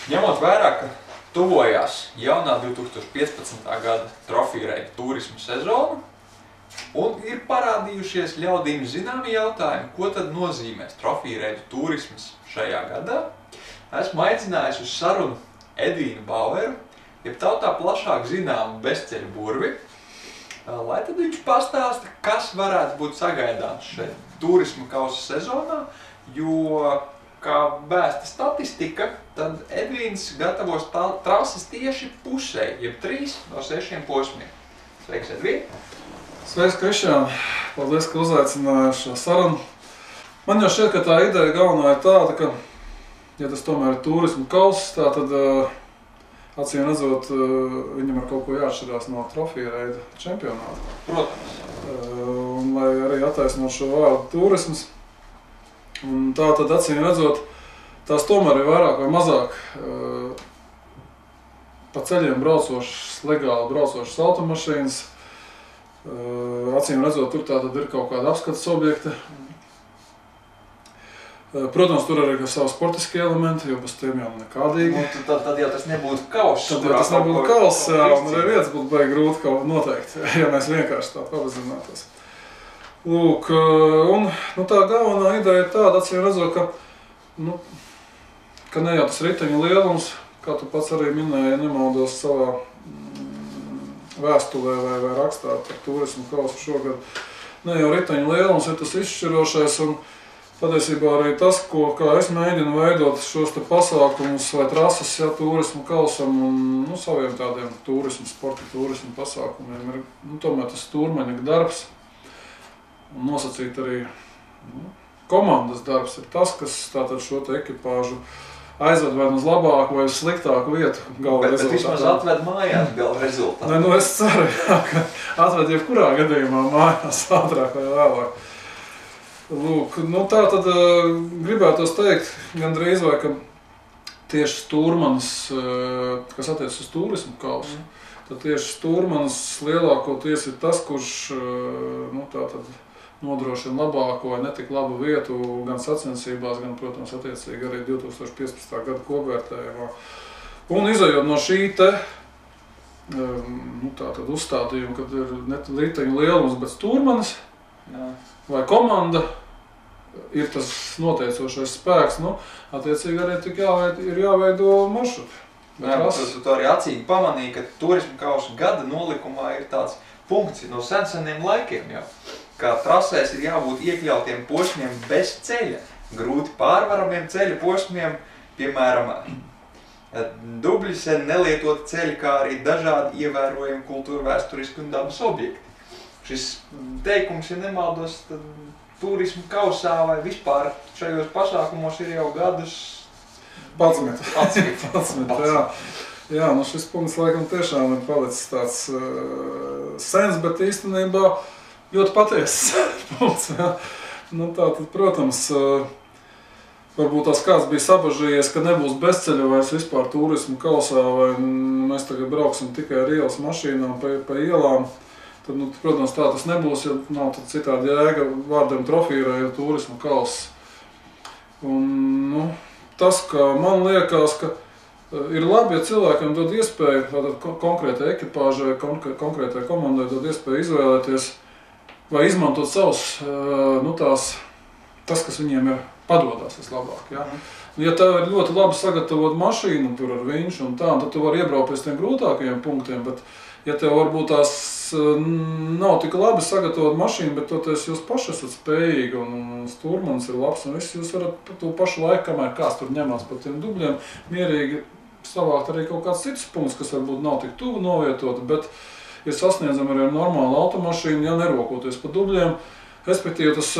Ņemot vērā, ka tuvojās jaunā 2015. gada Trofija Reidu turismu sezonu un ir parādījušies ļaudīm zināmi jautājumi, ko tad nozīmēs Trofija Reidu turismas šajā gadā, esmu aicinājis uz sarunu Edvīnu Baueru, jeb tautā plašāk zināmu bezceļu burvi, lai tad viņš pastāsta, kas varētu būt sagaidāms šeit turisma kausa sezonā, jo, kā vēsta statistika, tad Edvīns gatavos trases tieši pusē, jeb 3 no 6 posmiem. Sveiks, Edvīn! Sveiks, Krišjān! Paldies, ka uzaicināji šo sarunu. Man jau šķiet, ka tā ideja galvenā ir tāda, ka, ja tas tomēr ir turisma kauss, tā tad acīm redzot, viņam ar kaut ko jāatšķirās no Trofija Reida čempionāta. Protams. Un lai arī attaisnot šo vārdu turisms. Un tā tad acīm redzot, tās tomēr ir vairāk vai mazāk pa ceļiem braucošas, legāli braucošas automašīnas. Acīm redzot, tur tā tad ir kaut kāda apskates objekti. Protams, tur arī ir savi sportiskie elementi, jo bez tiem jau nekādīgi. Tad jau tas nebūtu kauss. Tad jau tas nebūtu kauss, jā, un arī vietas būtu baigi grūti kaut noteikti, ja mēs vienkārši tā pavazinātos. Lūk, un tā galvenā ideja ir tāda, acīm redzot, ka ne jau tas riteņu lielums, kā tu pats arī minēji, nemaldos savā vēstulē vai rakstā par turismu kausu šogad. Ne jau riteņu lielums ir tas izšķirošais, un patiesībā arī tas, kā es mēģinu veidot šos te pasākumus vai trases, ja, turismu kausam un saviem tādiem sporta turismu pasākumiem, ir tomēr tas stūrmaņa darbs. Un nosacīt arī komandas darbs ir tas, kas tātad šo te ekipāžu aizved vai uz labāku vai uz sliktāku vietu gala rezultātā. Bet vismaz atved mājās gala rezultātā. Ne, es ceru, jā, ka atved jebkurā gadījumā mājās ātrāk vai vēlāk. Lūk, tā tad gribētos teikt gandrīz vai, ka tieši stūrmanis, kas attiecas uz turismu kausu, tad tieši stūrmanis lielākoties ir tas, kurš tātad nodrošina labāko vai netik labu vietu gan sacensībās, gan, protams, attiecīgi arī 2015. gada kopvērtējumā. Un izejot no šī te tātad uzstādījuma, kad ir ne riteņu lielums, bet stūrmanis, vai komanda ir tas noteicošais spēks, attiecīgi arī tik ir jāveido maršruti. Tu arī acīgi pamanīji, ka turisma kausa gada nolikumā ir tāds punkts no seniem laikiem jau, ka trasēs ir jābūt iekļautiem posmiem bez ceļa, grūti pārvaramiem ceļa posmiem, piemēram, dubļi sen nelietot ceļi, kā arī dažādi ievērojami kultūra, vēsturiski un dabas objekti. Šis teikums, ja nemaldos, tad turismu kausā vai vispār šajos pasākumos ir jau gadus 11, jā. Jā, šis punkts laikam tiešām ir palicis tāds sens, bet īstenībā ļoti patiesas punkts. Jā. Tātad, protams, varbūt tās kāds bija sabažījies, ka nebūs bezceļa vairs vispār turismu kausā, vai mēs tagad brauksim tikai ar ielas mašīnām pa ielām. Tad, protams, tā tas nebūs, ja nav citādi jēga vārdiem Trofija Reida turismu kauss. Un, tas, ka man liekas, ka ir labi, ja cilvēkam dod iespēju, tātad konkrētai ekipāžai, konkrētai komandai dod iespēju izvēlēties vai izmantot savus, tas, kas viņiem ir padodas vislabāk. Ja? Ja tev ir ļoti labi sagatavot mašīnu tur ar vinšu un tā, tad tu vari iebraukt pēc tiem grūtākajiem punktiem, bet ja tev varbūt tās nav tik labi sagatavot mašīnu, bet toties jūs paši esat spējīgi un stūrmanis ir labs un viss, jūs varat to pašu laiku, kamēr kāds tur ņemās pa tiem dubļiem, mierīgi savākt arī kaut kāds cits punkts, kas varbūt nav tik tuvu novietoti, bet ir sasniedzami arī ar normālu automašīnu, ja nerokoties pa dubļiem. Respektīvi, tas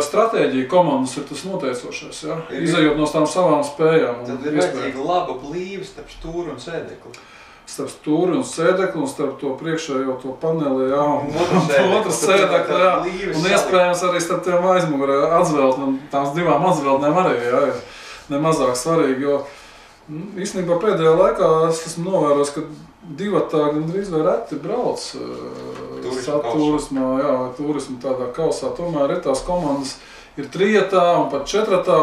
stratēģija komandas ir tas noteicošais, ja? Izejot no tām savām spējām. Tad ir vajadzīga laba blīve starp stūri un sēdekli. Starp stūri un sēdekli un starp to priekšējo to paneli, jā, un otru sēdekli, jā, un iespējams arī starp tiem aizmugurē atzveltnēm, tās divām atzveltnēm arī, jā, ir nemazāk svarīgi, jo īstenībā pēdējā laikā es esmu novērojis, ka divatā gandrīz vai reti brauc turismā, jā, vai turismu tādā kausā, tomēr ir tās komandas ir trietā un pat četratā,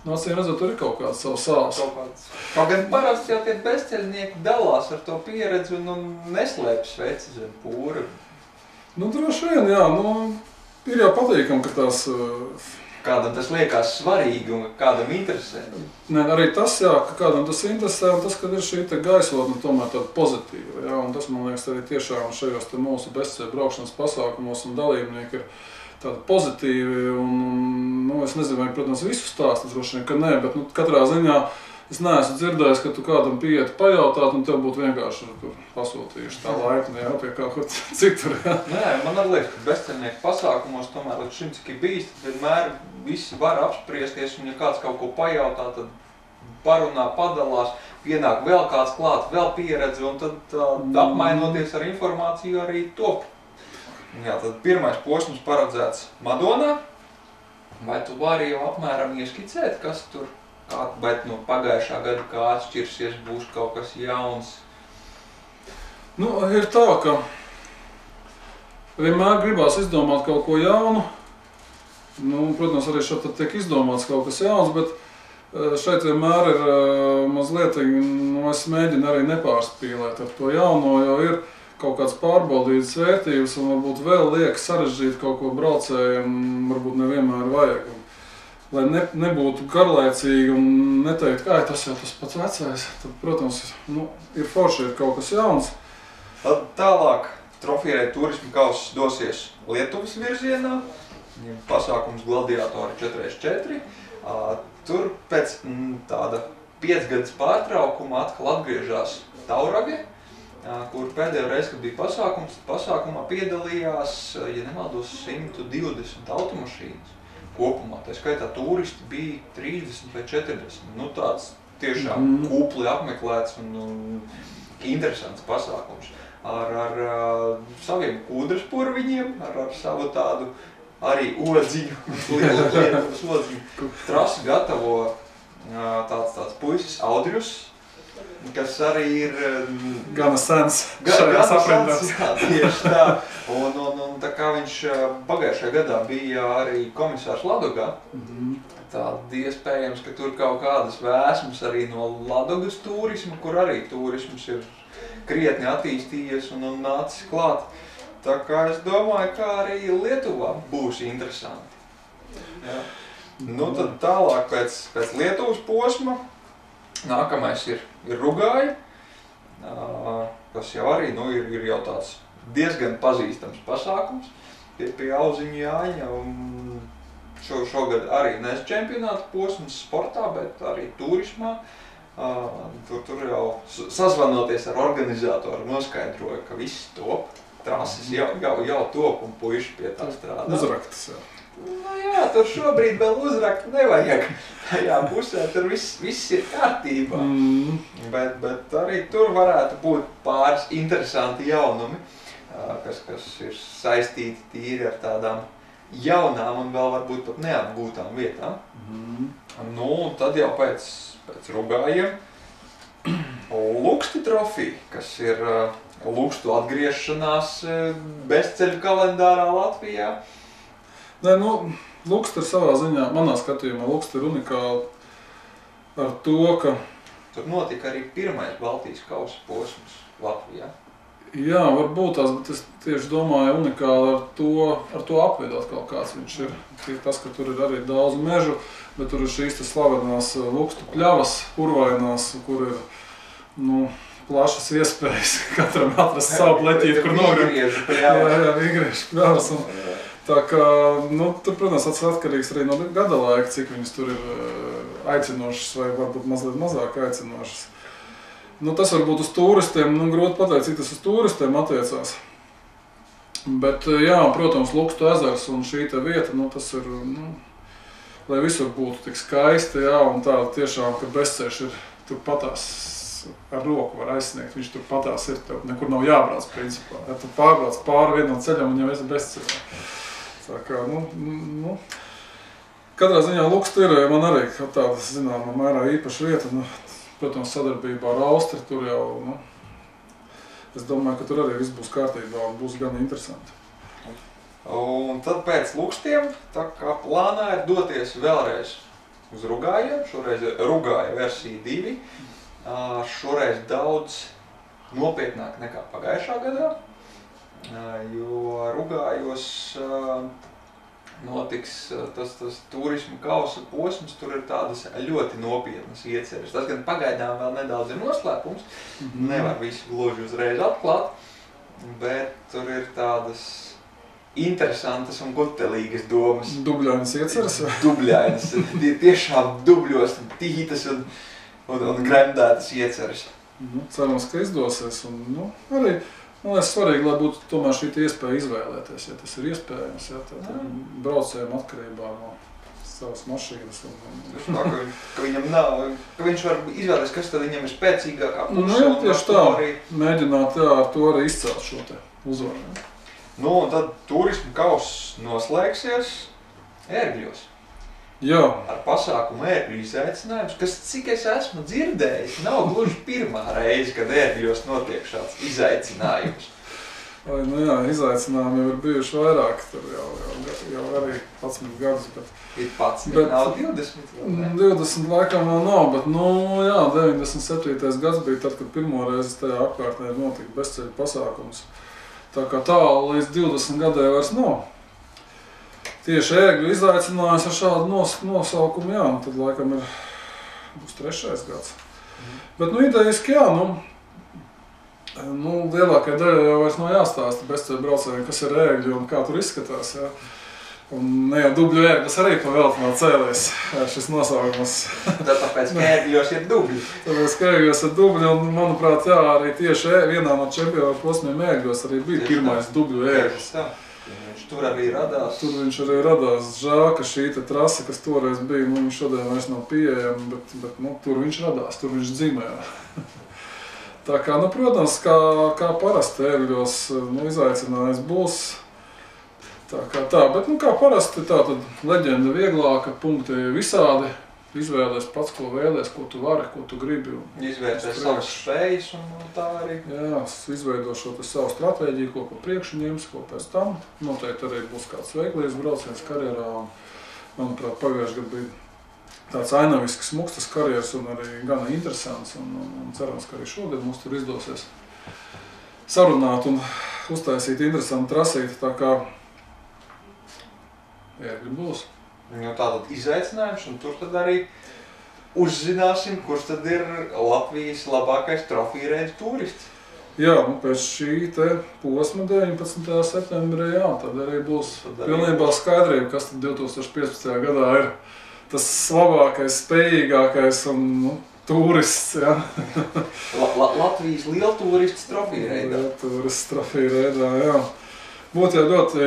Acīm redzot, tur ir kaut kāds savs sāls. Kaut gan parasti jau tie bezceļnieki dalās ar to pieredzi un neslēp sveci zem pūra. Nu, droši vien, jā. Nu, ir jau patīkam, ka tās... Kādam tas liekas svarīgi un kādam interesē. Nē, arī tas, jā, ka kādam tas interesē, un tas, ka ir šī gaisotne tomēr tāda pozitīva, jā, un tas, man liekas, arī tiešām šajos te mūsu bezceļu braukšanas pasākumos un dalībnieki ir tādi pozitīvi, un, nu, es nezinu, vai, protams, visu stāstu droši vien, ka nē, bet, nu, katrā ziņā es neesmu dzirdējis, ka tu kādam pieiet pajautāt, un tev būtu vienkārši tur pasūtījuši tā laipni, jā, pie kaut kur citur, jā. Nē, man arī liekas, ka bezceļnieku pasākumos tomēr līdz šim, cik ir bijis, tad vienmēr visi var apspriesties, un ja kāds kaut ko pajautā, tad parunā, padalās, pienāk vēl kāds klāt, vēl pieredzi, un tad apmainoties ar informāciju arī top. Jā, tad pirmais posms paredzēts Madonā. Vai tu vari jau apmēram ieskicēt, kas tur, vai no pagājušā gada kā atšķirsies, būs kaut kas jauns? Nu, ir tā, ka vienmēr gribās izdomāt kaut ko jaunu. Nu, protams, arī šeit tiek izdomāts kaut kas jauns, bet šeit vienmēr ir mazliet, nu, es mēģinu arī nepārspīlēt ar to jauno, jo ir kaut kāds pārbaudītas vērtības un varbūt vēl liek sarežģīt kaut ko braucējiem, varbūt nevienmēr vajag. Lai nebūtu garlaicīgi un neteikt, ka tas jau tas pats vecais, tad, protams, nu, ir forši, ir kaut kas jauns. Tad tālāk Trophy Raid turisma kauss dosies Lietuvas virzienā, pasākums Gladiatori 4x4. Tur pēc tāda 5 gadus pārtraukuma atkal atgriežās Taurage, kur pēdējo reizi, kad bija pasākumā piedalījās, ja nemaldos, 120 automašīnas kopumā. Tā skaitā turisti bija 30 vai 40. Nu, tāds tiešām kūpli apmeklēts un interesants pasākums. Ar saviem kūdras purviņiem, ar savu tādu arī odziņu, Lietuvas odziņu. Trasi gatavo tāds puisis Audrius, kas arī ir gana sens šajās aprindās. Jā, tieši tā. Un tā kā viņš pagājušajā gadā bija arī komisārs Ladogā, tad iespējams, ka tur kaut kādas vēsmas arī no Ladogas turisma, kur arī turisms ir krietni attīstījies un nācis klāt. Tā kā es domāju, ka arī Lietuvā būs interesanti. Jā. Nu tad tālāk pēc Lietuvas posma nākamais ir Rugāja, kas jau arī ir jau tāds diezgan pazīstams pasākums pie Auziņu Jāņa. Šogad arī nes čempionāta posms sportā, bet arī turismā. Tur jau sazvanoties ar organizatoru noskaidroja, ka viss top, trases jau top un puiši pie tā strādā. Uzraktas, jā. Nu jā, tur šobrīd vēl uzrakt nevajag. Tajā pusē tur viss ir kārtībā. Bet arī tur varētu būt pāris interesanti jaunumi, kas ir saistīti tīri ar tādām jaunām un vēl varbūt pat neapgūtām vietām. Nu, tad jau pēc Rugājiem Luksti Trophy, kas ir Lukstu atgriešanās bezceļu kalendārā Latvijā. Nē, nu, Luksta ir savā ziņā, manā skatījumā, Luksta ir unikāla ar to, ka... Tur notika arī pirmais Baltijas kausa posms Latvijā. Jā, varbūt tās, bet es tieši domāju unikāli ar to apveidot kaut kāds viņš ir. Tas, ka tur ir arī daudz mežu, bet tur ir šīs slavenās Lukstu pļavas, purvainās, kur ir, nu, plašas iespējas katram atrast savu pleķīti, kur nogriež. Jā, vīgriešu pļavas. Tā kā, nu, tur, protams, tas atkarīgs arī no gada laika, cik viņas tur ir aicinošas vai varbūt mazliet mazāk aicinošas. Nu, tas varbūt uz turistiem, nu, grūti pateikt, cik tas uz turistiem attiecās. Bet, jā, protams, Lukstu ezers un šī te vieta, nu, tas ir, nu, lai visur būtu tik skaisti, jā, un tā tiešām, ka bezceļš ir tur patās ar roku var aizsniegt, viņš tur patās ir, tev nekur nav jābrauc, principā. Ja tu pārbrauc pāri vienam ceļam un jau esi bezceļā. Tā kā, nu, katrā ziņā Luksta ir, man arī tāda, zināmā mērā īpaša vieta, nu, protams, sadarbībā ar Austri, tur jau, nu, es domāju, ka tur arī viss būs kārtībā un būs gan interesanti. Un tad pēc Lukstiem, tā kā plānā ir doties vēlreiz uz Rugājiem, šoreiz Rugāja versija 2. Šoreiz daudz nopietnāk nekā pagājušā gadā, jo Rugājos notiks tas turisma kausa posms, tur ir tādas ļoti nopietnas ieceres. Tas gan pagaidām vēl nedaudz ir noslēpums, nevar visu gluži uzreiz atklāt, bet tur ir tādas interesantas un gutelīgas domas. Dubļainas ieceres? Dubļainas, tiešām dubļos, tītas un gremdētas ieceres. Cerams, ka izdosies. Un, arī man liekas svarīgi, lai būtu tomēr šī iespēja izvēlēties, ja tas ir iespējams, ja braucējiem atkarībā no savas mašīnas. Ka viņam nav, ka viņš var izvēlēties, kas tad viņam ir spēcīgākā puse. Jā, tieši tā, mēģināt ar to arī izcelt šo te uzvaru. Un tad turisma kauss noslēgsies Ērgļos. Jā. Ar pasākumu Ērgļu izaicinājums, kas, cik es esmu dzirdējis, nav gluži pirmā reize, kad Ērgļos notiek šāds izaicinājums. Izaicinājumi jau ir bijuši vairāk, tur jau arī 11 gadus, bet... Ir 11, nav 20 vēl, ne? 20 laikam vēl nav, bet, 97. gads bija tad, kad pirmo reizi tajā apkārtnē notika bezceļu pasākums. Tā kā tālu līdz 20 gadai vairs nav. Tieši Ērgļu izaicinājums ar šādu nosaukumu, un tad laikam būs 3. gads. Bet, idejiski, lielākajai daļai jau vairs nav jāstāsta bezceļu braucējiem, kas ir Ērgļi un kā tur izskatās, Un ne jau Dubļu Ērglis arī pa velti nav cēlies šis nosaukums. Tāpēc, ka Ērgļos ir dubļi. Tāpēc, ka Ērgļos ir dubļi, un, manuprāt, arī tieši vienā no čempionāta posmiem Ērgļos arī bija pirmais Dubļu Ērglis. Tur arī radās. Tur viņš arī radās. Žēl, ka šī trase, kas toreiz bija, viņš šodien vairs nav pieejama, bet tur viņš radās, tur viņš dzimē. Tā kā, protams, kā parasti Ērgļos izaicinājums būs. Bet, kā parasti, tad leģenda vieglāka, punkti visādi. Izvēlies pats, ko vēlies, ko tu vari, ko tu gribi. Izvēlies savas spējas un tā arī. Jā, izveido šo savu stratēģiju, ko pa priekšu ņems, ko pēc tam. Noteikti arī būs kāds veiklīgs brauciens karjerā. Manuprāt, pagājušajā gadā bija tāds ainavisks smuks karjeras un arī gana interesants. Un cerams, ka arī šogad mums tur izdosies sarunāt un uztaisīt interesantu trasīti. Tā kā Ērgļi būs. Tātad izaicinājums, un tur tad arī uzzināsim, kurš tad ir Latvijas labākais trofiju-reidu turists. Jā, pēc šī posma 19. septembrī, tad arī būs pilnībā skaidrība, kas tad 2015. gadā ir tas labākais, spējīgākais un turists. Latvijas lielturists trofiju-reidā. Lielturists trofiju-reidā, jā. Būtu jau ļoti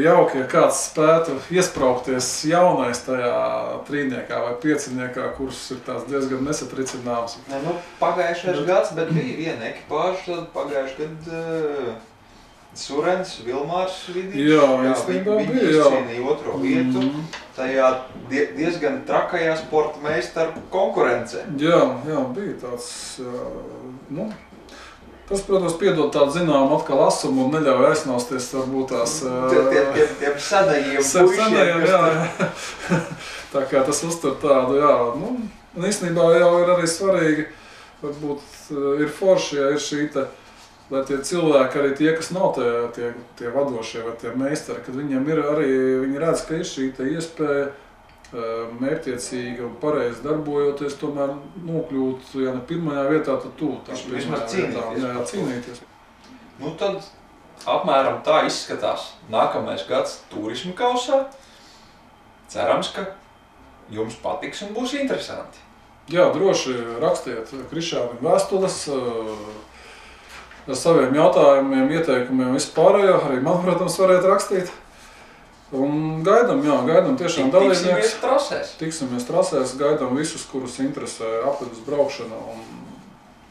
jauki, ja kāds spētu iespraukties jaunais tajā trīniekā vai pieciniekā, kurš ir tāds diezgan nesatricināms. Pagājušais gads, bet bija viena ekipāža, tad pagājuši gadu Surens, Vilmārs Vidiņš. Viņi izcīnīja 2. vietu tajā diezgan trakajā sporta meistaru konkurencē. Jā, bija tāds, tas, protams, piedod tādu zināmu atkal asumu un neļauj aiznausties varbūt tās... Tiem senajiem puišiem, Tā kā tas uztur tādu, un īstenībā jau ir arī svarīgi, varbūt ir forši, ja ir šī lai tie cilvēki, arī tie, kas nav tie vadošie vai tie meistari, kad viņiem ir arī, viņi redz, ka ir šī iespēja mērķiecīgi un pareizi darbojoties, tomēr nokļūt, ja ne pirmajā vietā, tad vismaz cīnīties. Tad apmēram tā izskatās nākamais gads turisma kausā. Cerams, ka jums patiks un būs interesanti. Jā, droši rakstiet Krišānam vēstules ar saviem jautājumiem, ieteikumiem vispārējo. Arī man, protams, varētu rakstīt. Un gaidām tiešām dalībnieks. Tiksimies trasēs, gaidām visus, kurus interesē apvidus braukšana un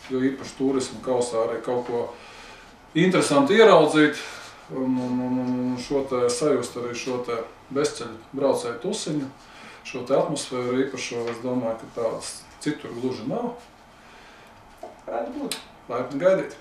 jo īpaši turismu kausā arī kaut ko interesanti ieraudzīt un šo sajust arī šo bezceļu braucēju tusiņu, šo atmosfēru īpašo, es domāju, ka tādas citur gluži nav. Varētu būt. Laipni gaidīt.